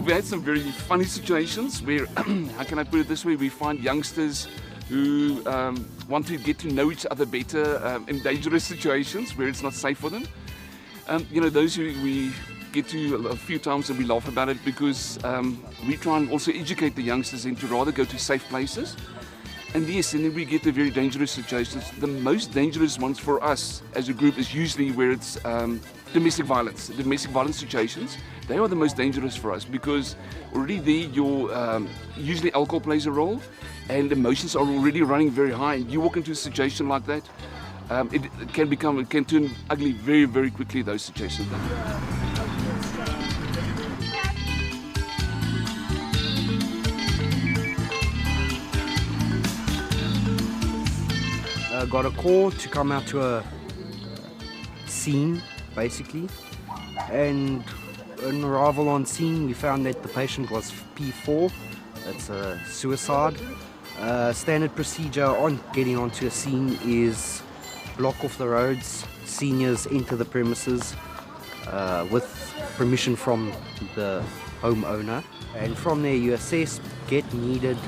we've had some very funny situations where, how can I put it this way, we find youngsters who want to get to know each other better in dangerous situations where it's not safe for them. Those who we get to a few times and we laugh about it because we try and also educate the youngsters into rather go to safe places. And yes, and then we get the very dangerous situations. The most dangerous ones for us as a group is usually where it's domestic violence situations. They are the most dangerous for us because already there usually alcohol plays a role and emotions are already running very high. You walk into a situation like that, it can turn ugly very, very quickly, those situations. Got a call to come out to a scene, basically, and on arrival on scene we found that the patient was P4. That's a suicide. Standard procedure on getting onto a scene is block off the roads, seniors enter the premises with permission from the homeowner, and from there you assess, get needed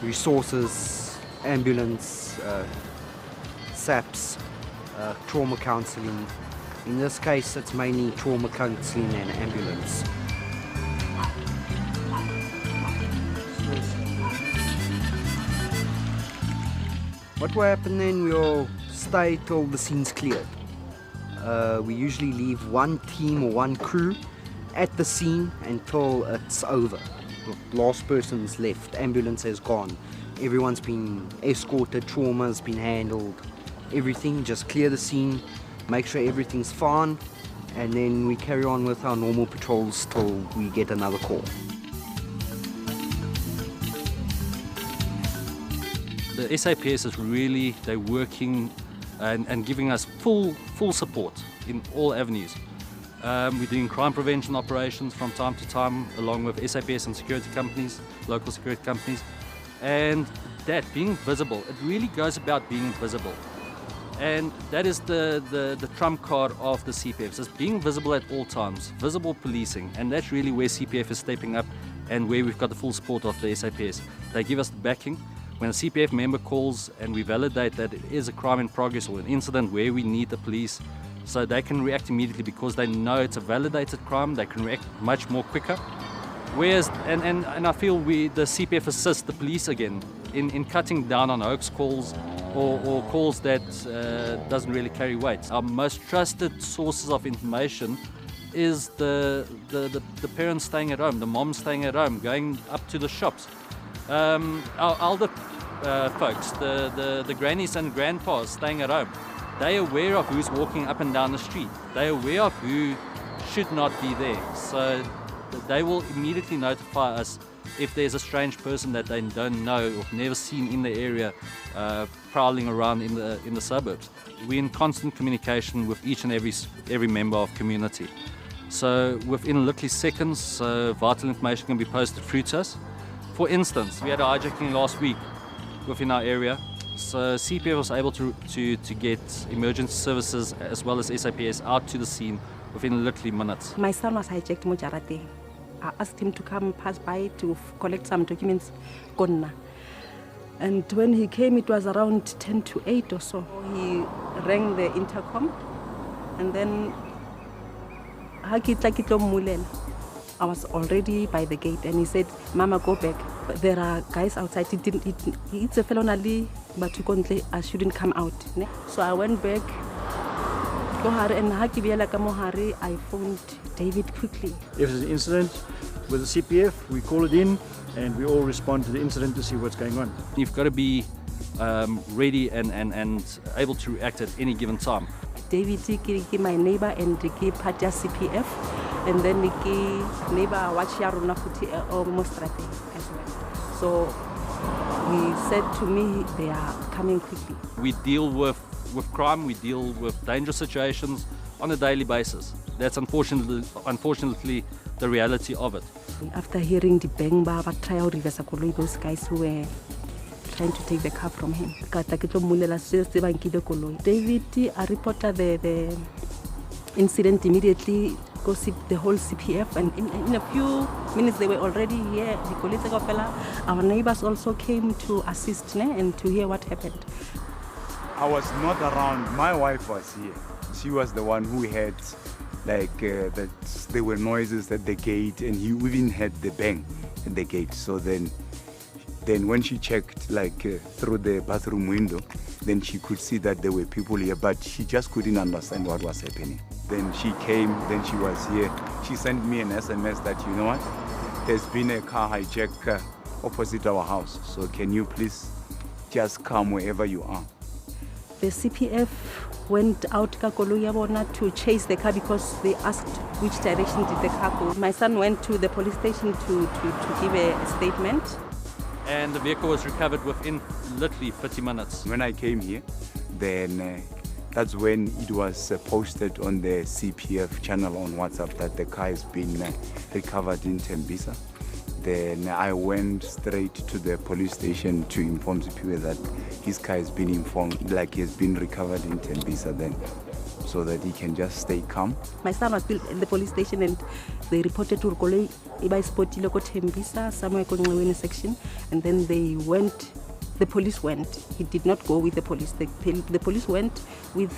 resources, ambulance, SAPs, trauma counselling. In this case, it's mainly trauma counselling and ambulance. What will happen then, we'll stay till the scene's cleared. We usually leave one team or one crew at the scene until it's over. Last person's left, ambulance has gone. Everyone's been escorted, trauma's been handled, everything. Just clear the scene, make sure everything's fine, and then we carry on with our normal patrols till we get another call. The SAPS is really, they're working and giving us full support in all avenues. We're doing crime prevention operations from time to time along with SAPS and security companies, local security companies. And that, being visible, it really goes about being visible. And that is the trump card of the CPFs, is being visible at all times, visible policing. And that's really where CPF is stepping up and where we've got the full support of the SAPS. They give us the backing. When a CPF member calls and we validate that it is a crime in progress or an incident where we need the police, so they can react immediately because they know it's a validated crime, they can react much more quicker. Whereas, and I feel the CPF assists the police again in cutting down on hoax calls or calls that doesn't really carry weight. Our most trusted sources of information is the parents staying at home, the moms staying at home, going up to the shops. Our older folks, the grannies and grandpas staying at home, they're aware of who's walking up and down the street. They're aware of who should not be there. So they will immediately notify us if there's a strange person that they don't know or never seen in the area prowling around in the suburbs. We're in constant communication with each and every member of community. So within literally seconds, vital information can be posted through to us. For instance, we had a hijacking last week within our area. So CPF was able to get emergency services as well as SAPS out to the scene within literally minutes. My son was hijacked Mujarate. I asked him to come pass by to collect some documents. And when he came, it was around 10 to 8 or so. He rang the intercom, and then I was already by the gate, and he said, "Mama, go back. But there are guys outside. It's a felony, but I shouldn't come out." So I went back. And I phoned David quickly. If there's an incident with the CPF, we call it in and we all respond to the incident to see what's going on. You've got to be ready and able to react at any given time. David, my neighbor, and Patia CPF, and then neighbor watch Yaruna almost as well. So he said to me, they are coming quickly. We deal with crime, we deal with dangerous situations on a daily basis. That's unfortunately the reality of it. After hearing the bang bar trial reverse, those guys who were trying to take the car from him. David, I reported the incident immediately go see the whole CPF, and in a few minutes they were already here. Our neighbors also came to assist and to hear what happened. I was not around. My wife was here. She was the one who had that there were noises at the gate, and he even had the bang at the gate. So then when she checked through the bathroom window, then she could see that there were people here, but she just couldn't understand what was happening. Then she came, then she was here. She sent me an SMS that, you know what, there's been a car hijack opposite our house. So can you please just come wherever you are? The CPF went out to chase the car because they asked which direction did the car go. My son went to the police station to give a statement. And the vehicle was recovered within literally 30 minutes. When I came here, then that's when it was posted on the CPF channel on WhatsApp that the car has been recovered in Tembisa. Then I went straight to the police station to inform CPF that his car has been informed, like he has been recovered in Tembisa then, so that he can just stay calm. My son was still in the police station, and they reported to Urkole Iba Spotilo Tembisa, somewhere in a section, and then they went, the police went. He did not go with the police. The police went with,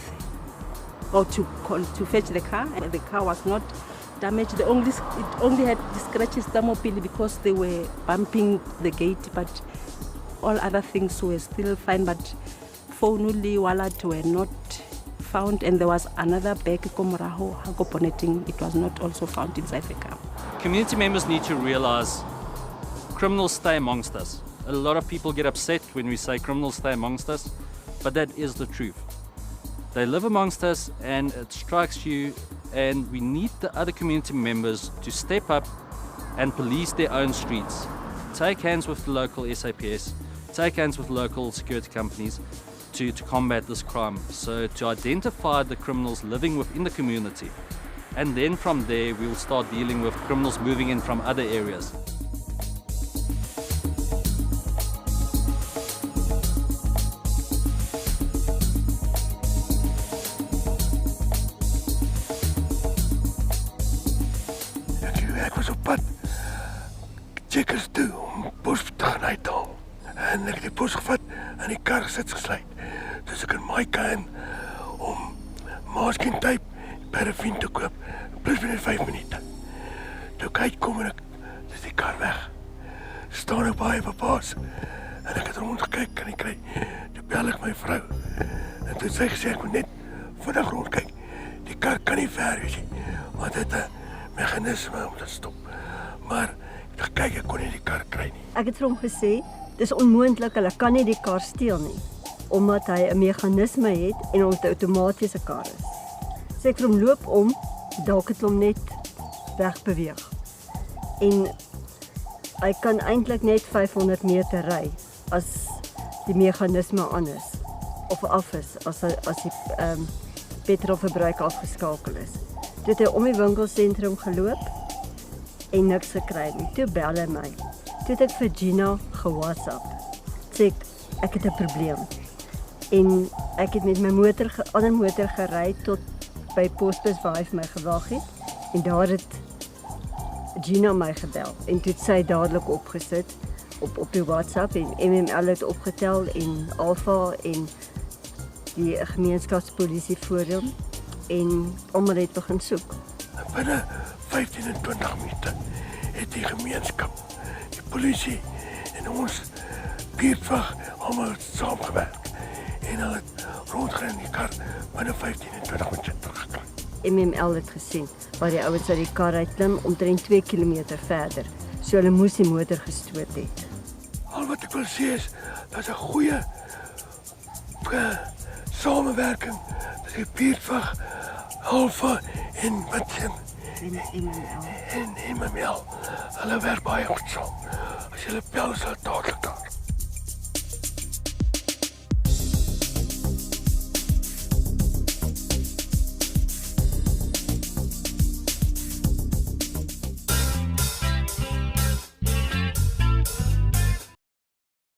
or to fetch the car, and the car was not damaged. It only had scratches because they were bumping the gate, but all other things were still fine. But phone wallet were not found, and there was another bag it was not also found inside the car. Community members need to realize criminals stay amongst us. A lot of people get upset when we say criminals stay amongst us, but that is the truth. They live amongst us and it strikes you, and we need the other community members to step up and police their own streets. Take hands with the local SAPS, take hands with local security companies to combat this crime. So to identify the criminals living within the community, and then from there we will start dealing with criminals moving in from other areas. Ek was op pad checkers toe om pos te gaan uithaal. En ek het die pos gevat en die kar gesit gesluit. Dus ek in my kan om masking tape by 'n vriend te koop, plus binne 5 minute. Toe ek uitkom en dis die kar weg. Staan ek baie verbaas. En ek het rondgekyk en ek kry, toe bel ek my vrou. En toe sê gesê ek moet net vinnig rondkyk. Die kar kan nie ver wees nie, want dit 'n meganisme om te stop. Maar ek kyk, ek kon nie die kar kry nie. Ek het vir hom gesê, dis onmoontlik, hulle kan nie die kar steel nie, omdat hy 'n meganisme het en ons 'n outomatiese kar is. Sê ek vir hom loop om, dalk het hom net wegbeweeg. En hy kan eintlik net 500 meter ry as die meganisme aan is of af is, as die petrolverbruik afgeskakel is. Toe het hy om die winkelsentrum geloop en niks gekry nie. Toe bel hy my. Toe het ek vir Gina ge-WhatsApp. Sê ek het 'n probleem. En ek het met my ander motor gery tot by Posbus waar hy vir my gewag het. En daar het Gina my gebel. En toe het sy dadelik opgesit op die WhatsApp, en MML het opgetel en Alpha en die gemeenskapspolisie forum, en almal het begin soek. Binne 15 en 20 minute het die gemeenskap, die polisie en ons buurtwag almal saamgewerk. En hulle het rondgery in die kar binne 15 en 20 minute teruggekry. MML het gesien waar die ouens uit die kar uitklim omtrent 2 kilometer verder. So hulle moes die motor gestoot het. Al wat ek wil sê is, dat is 'n goeie samewerking tussen die buurtwag, Alpha en MML. Hulle werk baie goed saam. As jy hulle bel, sal dadelik daar.